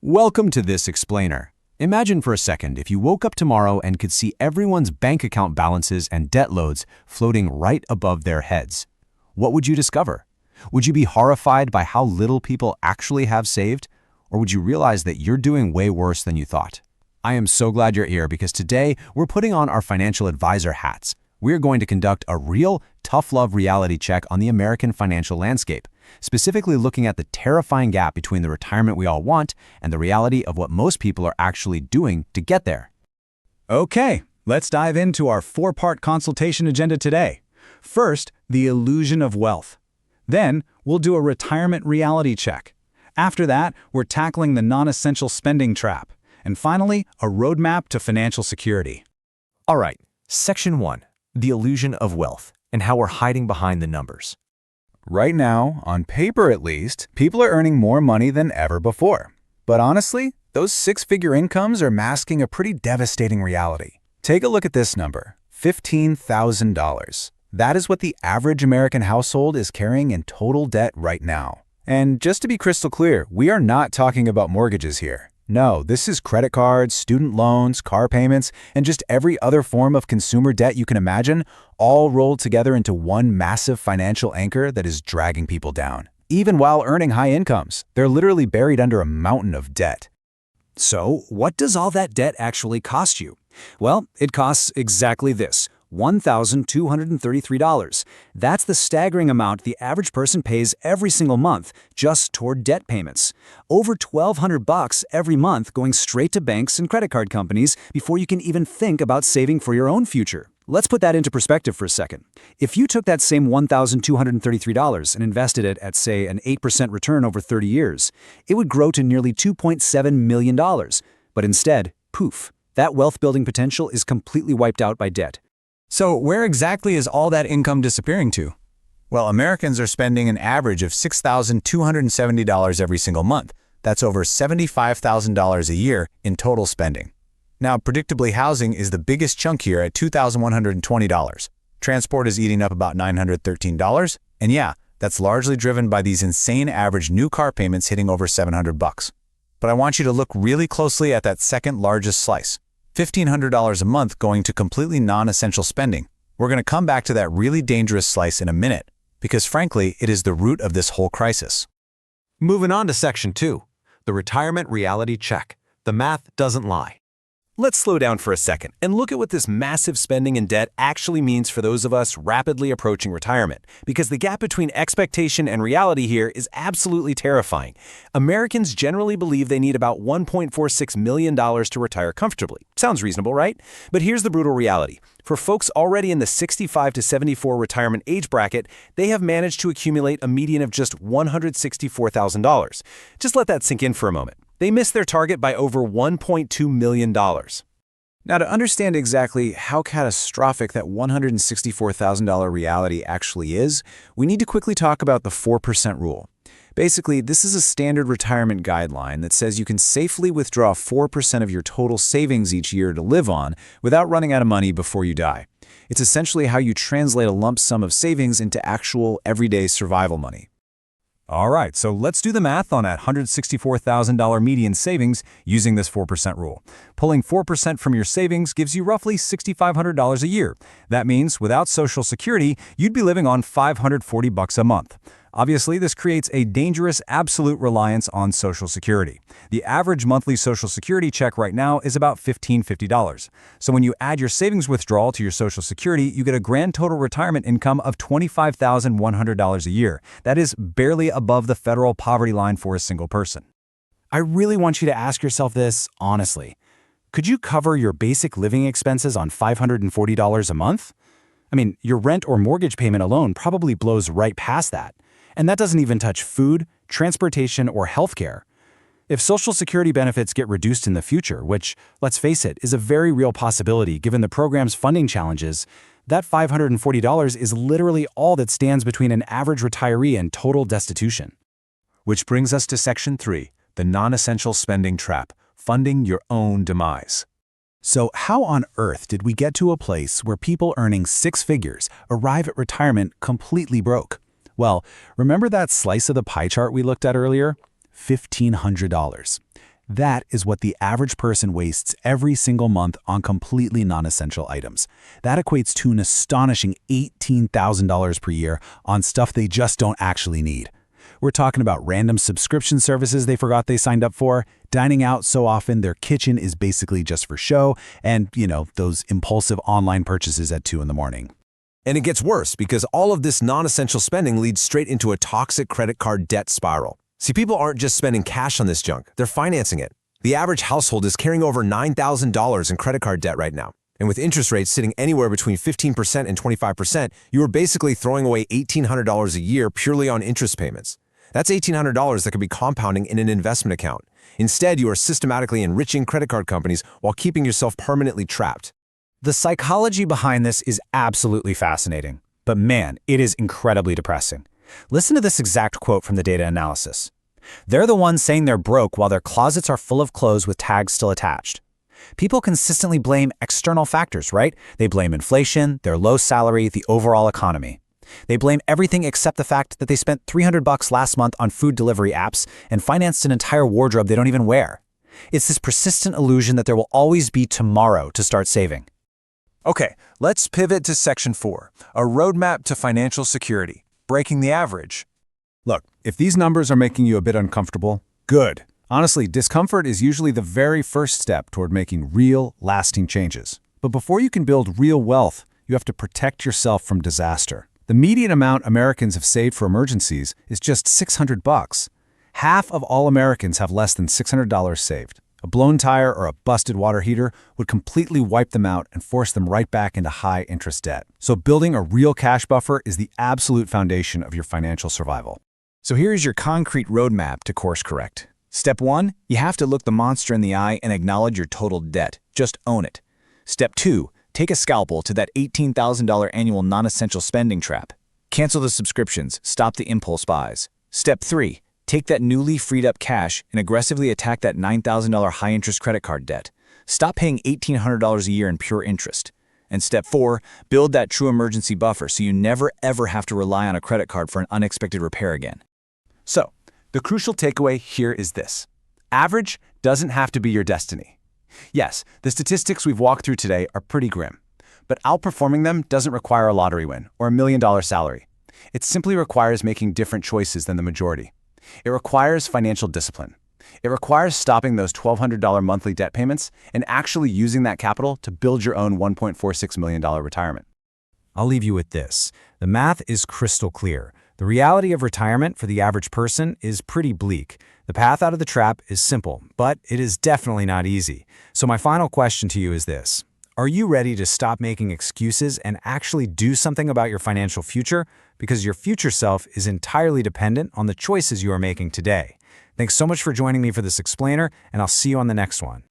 Welcome to This Explainer. Imagine for a second if you woke up tomorrow and could see everyone's bank account balances and debt loads floating right above their heads. What would you discover? Would you be horrified by how little people actually have saved? Or would you realize that you're doing way worse than you thought? I am so glad you're here because today we're putting on our financial advisor hats. We're going to conduct a real, tough love reality check on the American financial landscape, specifically looking at the terrifying gap between the retirement we all want and the reality of what most people are actually doing to get there. Okay, let's dive into our four-part consultation agenda today. First, the illusion of wealth. Then, we'll do a retirement reality check. After that, we're tackling the non-essential spending trap. And finally, a roadmap to financial security. All right, Section 1, the illusion of wealth and how we're hiding behind the numbers. Right now, on paper at least, people are earning more money than ever before. But honestly, those six-figure incomes are masking a pretty devastating reality. Take a look at this number, $15,000. That is what the average American household is carrying in total debt right now. And just to be crystal clear, we are not talking about mortgages here. No, this is credit cards, student loans, car payments, and just every other form of consumer debt you can imagine, all rolled together into one massive financial anchor that is dragging people down. Even while earning high incomes, they're literally buried under a mountain of debt. So, what does all that debt actually cost you? Well, it costs exactly this, $1,233. That's the staggering amount the average person pays every single month just toward debt payments. Over $1,200 every month going straight to banks and credit card companies before you can even think about saving for your own future. Let's put that into perspective for a second. If you took that same $1,233 and invested it at, say, an 8% return over 30 years, it would grow to nearly $2.7 million. But instead, poof, that wealth-building potential is completely wiped out by debt. So where exactly is all that income disappearing to? Well, Americans are spending an average of $6,270 every single month. That's over $75,000 a year in total spending. Now, predictably, housing is the biggest chunk here at $2,120. Transport is eating up about $913. And yeah, that's largely driven by these insane average new car payments hitting over $700. But I want you to look really closely at that second largest slice. $1,500 a month going to completely non-essential spending. We're going to come back to that really dangerous slice in a minute, because frankly, it is the root of this whole crisis. Moving on to Section 2, the retirement reality check. The math doesn't lie. Let's slow down for a second and look at what this massive spending and debt actually means for those of us rapidly approaching retirement, because the gap between expectation and reality here is absolutely terrifying. Americans generally believe they need about $1.46 million to retire comfortably. Sounds reasonable, right? But here's the brutal reality. For folks already in the 65 to 74 retirement age bracket, they have managed to accumulate a median of just $164,000. Just let that sink in for a moment. They missed their target by over $1.2 million. Now, to understand exactly how catastrophic that $164,000 reality actually is, we need to quickly talk about the 4% rule. Basically, this is a standard retirement guideline that says you can safely withdraw 4% of your total savings each year to live on without running out of money before you die. It's essentially how you translate a lump sum of savings into actual everyday survival money. All right, so let's do the math on that $164,000 median savings using this 4% rule. Pulling 4% from your savings gives you roughly $6,500 a year. That means without Social Security, you'd be living on $540 a month. Obviously, this creates a dangerous absolute reliance on Social Security. The average monthly Social Security check right now is about $1,550. So when you add your savings withdrawal to your Social Security, you get a grand total retirement income of $25,100 a year. That is barely above the federal poverty line for a single person. I really want you to ask yourself this honestly. Could you cover your basic living expenses on $540 a month? I mean, your rent or mortgage payment alone probably blows right past that. And that doesn't even touch food, transportation, or healthcare. If Social Security benefits get reduced in the future, which, let's face it, is a very real possibility given the program's funding challenges, that $540 is literally all that stands between an average retiree and total destitution. Which brings us to Section 3, the non-essential spending trap, funding your own demise. So how on earth did we get to a place where people earning six figures arrive at retirement completely broke? Well, remember that slice of the pie chart we looked at earlier? $1,500. That is what the average person wastes every single month on completely non-essential items. That equates to an astonishing $18,000 per year on stuff they just don't actually need. We're talking about random subscription services they forgot they signed up for, dining out so often their kitchen is basically just for show, and, those impulsive online purchases at 2 in the morning. And it gets worse because all of this non-essential spending leads straight into a toxic credit card debt spiral. See, people aren't just spending cash on this junk, they're financing it. The average household is carrying over $9,000 in credit card debt right now. And with interest rates sitting anywhere between 15% and 25%, you are basically throwing away $1,800 a year purely on interest payments. That's $1,800 that could be compounding in an investment account. Instead, you are systematically enriching credit card companies while keeping yourself permanently trapped. The psychology behind this is absolutely fascinating, but man, it is incredibly depressing. Listen to this exact quote from the data analysis. They're the ones saying they're broke while their closets are full of clothes with tags still attached. People consistently blame external factors, right? They blame inflation, their low salary, the overall economy. They blame everything except the fact that they spent $300 last month on food delivery apps and financed an entire wardrobe they don't even wear. It's this persistent illusion that there will always be tomorrow to start saving. Okay, let's pivot to Section 4, a roadmap to financial security, breaking the average. Look, if these numbers are making you a bit uncomfortable, good. Honestly, discomfort is usually the very first step toward making real, lasting changes. But before you can build real wealth, you have to protect yourself from disaster. The median amount Americans have saved for emergencies is just $600. Half of all Americans have less than $600 saved. A blown tire or a busted water heater would completely wipe them out and force them right back into high-interest debt. So building a real cash buffer is the absolute foundation of your financial survival. So here's your concrete roadmap to course correct. Step 1, you have to look the monster in the eye and acknowledge your total debt. Just own it. Step 2, take a scalpel to that $18,000 annual non-essential spending trap. Cancel the subscriptions, stop the impulse buys. Step 3, take that newly freed up cash and aggressively attack that $9,000 high-interest credit card debt. Stop paying $1,800 a year in pure interest. And step 4, build that true emergency buffer so you never ever have to rely on a credit card for an unexpected repair again. So, the crucial takeaway here is this. Average doesn't have to be your destiny. Yes, the statistics we've walked through today are pretty grim, but outperforming them doesn't require a lottery win or $1 million salary. It simply requires making different choices than the majority. It requires financial discipline. It requires stopping those $1,200 monthly debt payments and actually using that capital to build your own $1.46 million retirement. I'll leave you with this. The math is crystal clear. The reality of retirement for the average person is pretty bleak. The path out of the trap is simple, but it is definitely not easy. So my final question to you is this. Are you ready to stop making excuses and actually do something about your financial future? Because your future self is entirely dependent on the choices you are making today. Thanks so much for joining me for this explainer, and I'll see you on the next one.